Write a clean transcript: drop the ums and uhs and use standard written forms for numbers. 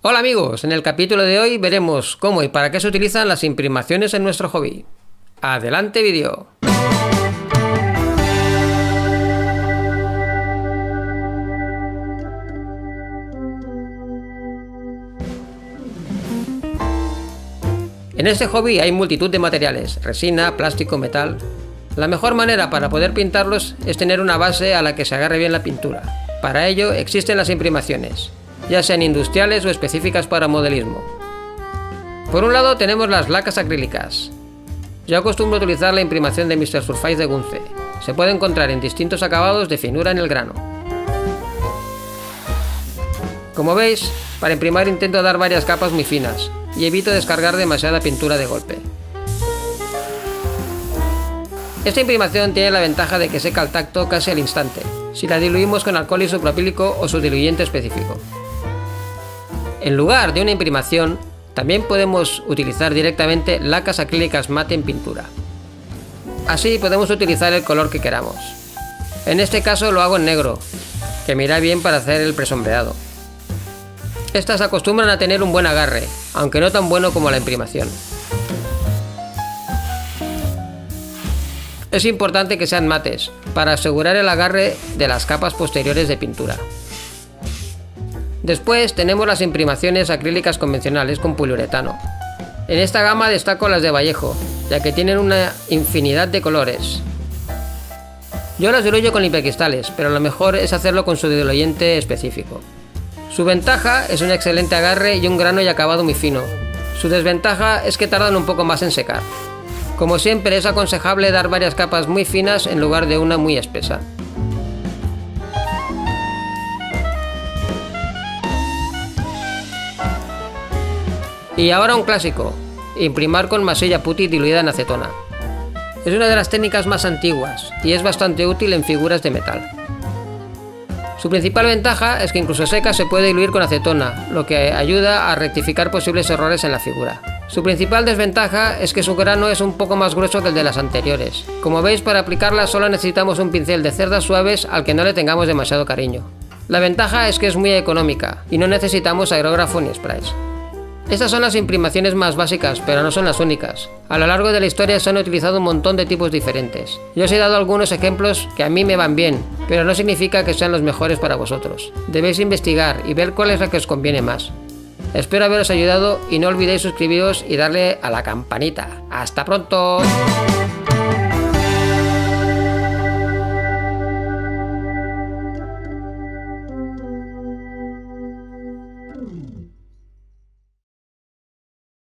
Hola amigos, en el capítulo de hoy veremos cómo y para qué se utilizan las imprimaciones en nuestro hobby. ¡Adelante vídeo! En este hobby hay multitud de materiales, resina, plástico, metal. La mejor manera para poder pintarlos es tener una base a la que se agarre bien la pintura. Para ello existen las imprimaciones, ya sean industriales o específicas para modelismo. Por un lado tenemos las lacas acrílicas. Yo acostumbro a utilizar la imprimación de Mr. Surface de Gunze. Se puede encontrar en distintos acabados de finura en el grano. Como veis, para imprimir intento dar varias capas muy finas y evito descargar demasiada pintura de golpe. Esta imprimación tiene la ventaja de que seca al tacto casi al instante, si la diluimos con alcohol isopropílico o su diluyente específico. En lugar de una imprimación, también podemos utilizar directamente lacas acrílicas mate en pintura. Así podemos utilizar el color que queramos. En este caso lo hago en negro, que me irá bien para hacer el presombreado. Estas acostumbran a tener un buen agarre, aunque no tan bueno como la imprimación. Es importante que sean mates, para asegurar el agarre de las capas posteriores de pintura. Después tenemos las imprimaciones acrílicas convencionales con poliuretano. En esta gama destaco las de Vallejo, ya que tienen una infinidad de colores. Yo las diluyo con limpiacristales, pero lo mejor es hacerlo con su diluyente específico. Su ventaja es un excelente agarre y un grano y acabado muy fino. Su desventaja es que tardan un poco más en secar. Como siempre es aconsejable dar varias capas muy finas en lugar de una muy espesa. Y ahora un clásico, imprimar con masilla putty diluida en acetona. Es una de las técnicas más antiguas y es bastante útil en figuras de metal. Su principal ventaja es que incluso seca se puede diluir con acetona, lo que ayuda a rectificar posibles errores en la figura. Su principal desventaja es que su grano es un poco más grueso que el de las anteriores. Como veis, para aplicarla solo necesitamos un pincel de cerdas suaves al que no le tengamos demasiado cariño. La ventaja es que es muy económica y no necesitamos aerógrafo ni sprays. Estas son las imprimaciones más básicas, pero no son las únicas. A lo largo de la historia se han utilizado un montón de tipos diferentes. Yo os he dado algunos ejemplos que a mí me van bien, pero no significa que sean los mejores para vosotros. Debéis investigar y ver cuál es la que os conviene más. Espero haberos ayudado y no olvidéis suscribiros y darle a la campanita. ¡Hasta pronto!